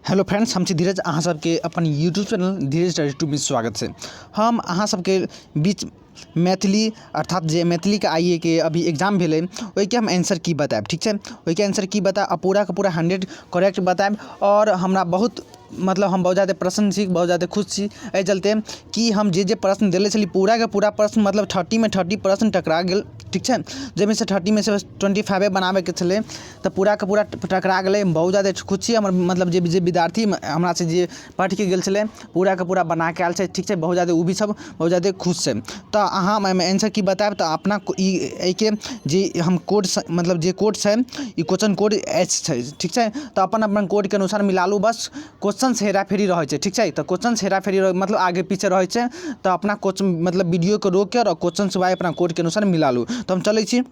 Hello friends, हम छी धीरज। अहाँ सबके अपन YouTube channel Dheeraj study two में स्वागत है। हम अहाँ सबके बीच मैथिली अर्थात जे मैथिली के आइए के अभी एग्जाम भेलै ओहिके हम आंसर की बताएब, ठीक है। ओहिके आंसर की बताएब, पूरा के पूरा 100 करेक्ट बताएब। और हमरा बहुत हम बहुत ज़्यादा प्रसन्न छी, बहुत ज़्यादा खुश छी एहि चलते कि हम जे प्रश्न देले छली पूरा के पूरा प्रश्न 30 में 30 प्रश्न टकरा गेल, ठीक है। जाहिमे से 30 में से बस 25 बनाबे के छलै, तो पूरा के पूरा टकरा गेलै। बहुत ज़्यादा खुश छी। हमर जे विद्यार्थी हमरा से जे पढ़ के गेल छलै पूरा के पूरा बना के आयल छै, ठीक है। बहुत ज़्यादा उ भी सब बहुत ज़्यादा खुश छै। तो अहाँ आंसर की बताएब, तो अपना के जे हम कोड जे कोड छै ई क्वेश्चन कोड एच छै, ठीक है। तो अपन कोड के अनुसार मिलालू। बस क्वेश्चन हेरा फेरी रहे छै, ठीक है। तो क्वेश्चन हेरा फेरी आगे पीछे रहे छै, तो अपना क्वेश्चन वीडियो को रोक के और क्वेश्चन से अपना कोड के अनुसार मिलालू। तो हम चलै छी।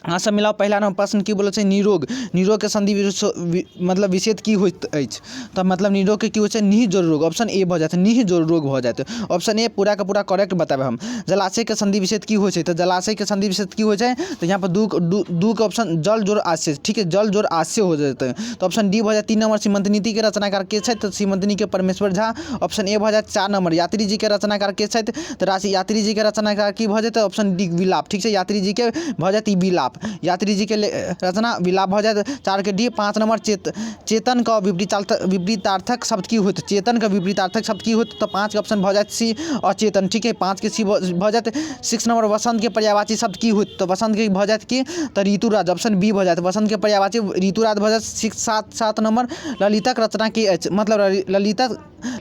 अहाँ सब मिलाओ। पहला नंबर प्रश्न की बोलै छै, निरोग। निरोग के संधि विच्छेद की होइत अछि। तो निरोग के की होइ छै, निह जोड़ रोग। ऑप्शन ए भऽ जायत, निह जोड़ रोग भऽ जायत। ऑप्शन ए पूरा के पूरा करेक्ट बताबे हम। जलाशय के संधि विच्छेद की होइ छै, तो जलाशय के संधि विच्छेद की होइ छै, तो यहाँ पर दू के ऑप्शन जल जोड़ आश्रय, ठीक है। जल जोड़ आश्रय हो जाते हैं। तो ऑप्शन डी भऽ जायत। 3 नंबर सीमंत नीति के रचनाकार के छै, तो सीमंत नीति के परमेश्वर झा। ऑप्शन ए भऽ जायत। 4 नंबर यात्री जी के रचनाकार के छै, तो राशि यात्री जी के रचनाकार की भऽ जेतै, ऑप्शन डी विलाप, ठीक है। यात्री जी के भऽ जायत विलाप, यात्री जी के रचना विलाप भऽ जायत। 4 के डी। 5 नंबर चेतन का विपरीतार्थक शब्द की होत। चेतन का विपरीतार्थक शब्द की होत, तो 5 के ऑप्शन भऽ जायत सी अचेतन, ठीक है। 5 के सी भऽ जायत। 6 नंबर वसंत के पर्यायवाची शब्द की होत, तो वसंत के भऽ जायत की, तो ऋतुराज। ऑप्शन बी भऽ जायत। वसंत के पर्यायवाची ऋतुराज भऽ जायत। 7 नंबर ललितक रचना की अछि,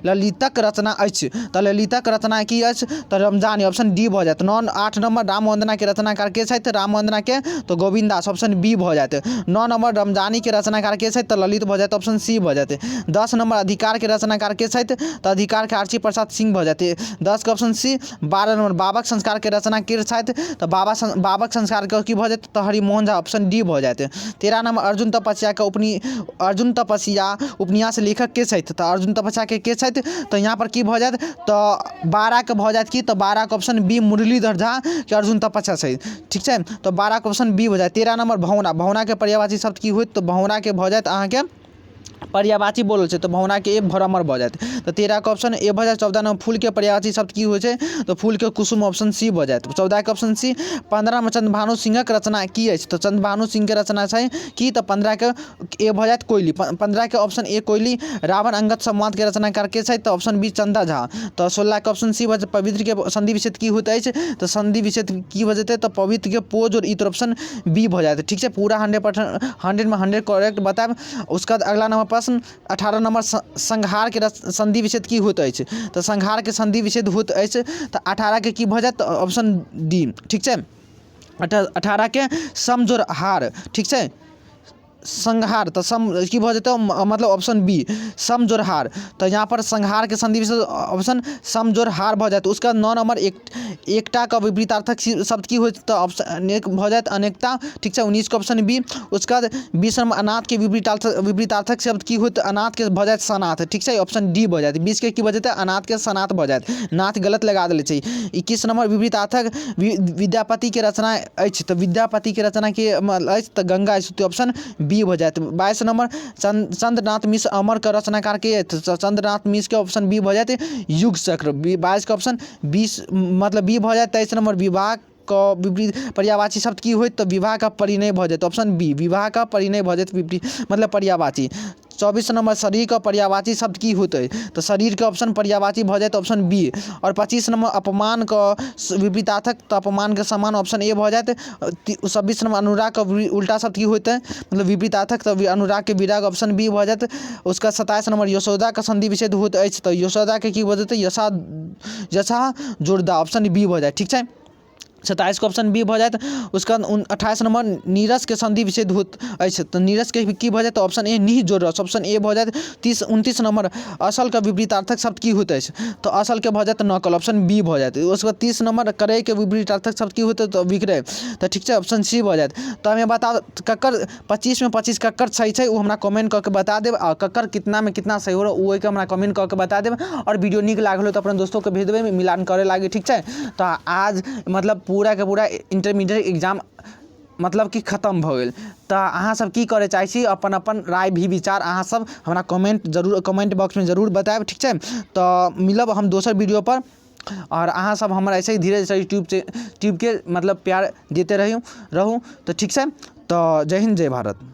ललितक रचना अछि, तो ललितक रचना की अछि, तो रमजानी। ऑप्शन डी भऽ जायत। 8 नंबर राम वंदना के रचनाकार के छथि, राम वंदना के, तो गोविंद दास। ऑप्शन बी भऽ जायत। 9 नंबर रमजानी के रचनाकार के छथि, तो ललित भऽ जायत। ऑप्शन सी भऽ जायत। 10 नंबर अधिकार के रचनाकार के छथि, तो अधिकार के आरची प्रसाद सिंह भऽ जायत। 10 के ऑप्शन सी। 12 नंबर बाबक संस्कार के रचना के छथि, तो बाबक संस्कार के की भऽ जायत, तो हरिमोहन झा। ऑप्शन डी भऽ जायत। 13 नंबर अर्जुन तपस्या उपन्यास लेखक के छथि, तो अर्जुन तपस्या के छथि, तो यहाँ पर की भऽ जायत, तो 12 के भऽ जायत की, तो 12 के ऑप्शन बी मुरलीधर झा के अर्जुन तपस्या छै, ठीक है। तो 12 के ऑप्शन बी भऽ जायत। 13 नंबर भौना। भौना के पर्यायवाची शब्द की होइत, तो भौना के भऽ जायत अहाँ के पर्यायवाची बोलल छै, तो भौना के एक भ्रमर भऽ जायत। तो 13 के ऑप्शन ए भऽ जायत। 14 नंबर फूल के पर्यायवाची शब्द की होइ छै, तो फूल के कुसुम। ऑप्शन सी भऽ जायत। 14 के ऑप्शन सी। 15 नंबर चंद्रभानु सिंहक रचना की अछि, तो चंद्रभानु सिंह के रचना छै की, तो 15 के ए भऽ जायत कोयली। 15 के ऑप्शन ए कोयली। रावण अंगद संवाद के रचनाकार के छै, तो ऑप्शन बी चंदा झा। तो 16 के ऑप्शन सी भऽ जायत। पवित्र के संधि विच्छेद की होइत अछि, तो संधि विच्छेद की भऽ जेतै, तो पवित्र के पोज और इत्र। ऑप्शन बी भऽ जायत, ठीक है। पूरा 100 में 100 करेक्ट बताएब। उसका अगला नंबर प्रश्न 18 नंबर संहार के संधि विच्छेद की होइत अछि, तो संहार के संधि विच्छेद होइत अछि, तो 18 के की भऽ जायत, ऑप्शन डी, ठीक है। 18 के समजोड़ हार, ठीक है। संहार तो की भऽ जेतै, ऑप्शन बी समजोरहार। तो यहाँ पर संहार के संधि विच्छेद ऑप्शन समजोरहार भऽ जायत। उसका 9 नंबर एकटा का विपरीतार्थक शब्द की होइत, तो ऑप्शन एक भऽ जायत अनेकता, ठीक है। 19 का ऑप्शन बी। उसका 20 नंबर अनाथ के विपरीतार्थक शब्द की होइत, अनाथ के भऽ जायत सनाथ, ठीक है। ऑप्शन डी भऽ जायत। 20 के की भऽ जेतै, अनाथ के सनाथ भऽ जायत, नाथ गलत लगा देले छै। 21 नंबर विपरीतार्थक विद्यापति के रचना अछि, तो विद्यापति के रचना के अछि, तो गंगा अछि, तो ऑप्शन बी भऽ जायत। 22 नंबर चंद्रनाथ मिश्र अमर का रचनाकार के, चंद्रनाथ मिश्र के ऑप्शन बी भऽ जायत युग चक्र। 22 के ऑप्शन 20 बी भऽ जायत। 23 नंबर विवाह का विपरीत पर्यायवाची शब्द की होइत, तो विवाह का परिणय भऽ जायत। ऑप्शन बी विवाह का परिणय भऽ जायत पर्यायवाची। 24 नंबर शरीर का पर्यायवाची शब्द की होते है, तो शरीर के ऑप्शन पर्यायवाची भऽ जायत। Option B. और 25 नंबर अपमान का विपरीतार्थक, तो अपमान के समान। ऑप्शन ए भऽ जायत। 26 नंबर अनुराग का उल्टा शब्द की होता है, विपरीतार्थक, तो अनुराग के विराग। ऑप्शन बी भऽ जायत। उसका 27 नंबर यशोदा का संधि विच्छेद होइत अछि, तो यशोदा के की भऽ जेतै, यशा जोरदा। ऑप्शन बी भऽ जायत, ठीक है। 27 का ऑप्शन बी भऽ जायत। उसका 28 नंबर नीरस के संधि विच्छेद होइत अछि, तो नीरस के की भऽ जायत, ऑप्शन ए निह जोड़ रस। ऑप्शन ए भऽ जायत। 29 नंबर असल का विपरीतार्थक शब्द की होइत अछि, तो असल के भऽ जायत नकल। ऑप्शन बी भऽ जायत। उसके बाद 30 नंबर क्रय के विपरीतार्थक शब्द की होइत है, तो विक्रय, तो ठीक है। ऑप्शन सी भऽ जायत। तो हमें बताओ कक्कर 25 में 25 कक्कर सही है, वो हमरा कमेंट करके बता देब। और कक्कर कितना में कितना सही हो रहा है वो हमरा कमेंट करके बता देब। और वीडियो नीक लागल तो अपने दोस्तों के भेज देबै, मिलान करे लागे, ठीक है। तो आज पूरा के पूरा इंटरमीडिएट एग्जाम मतलब कि खत्म भऽ गेल। तऽ अहाँ सब की करे चाहै छी, अपन अपन राय भी विचार अहाँ सब हमरा कमेंट बॉक्स में जरूर बताएब, ठीक छै। तऽ मिलब हम दोसर वीडियो पर, और अहाँ सब हमर ऐसे ही धीरे धीरे यूट्यूब के मतलब प्यार देते रहू। तो ठीक छै। तो जय हिंद जय भारत।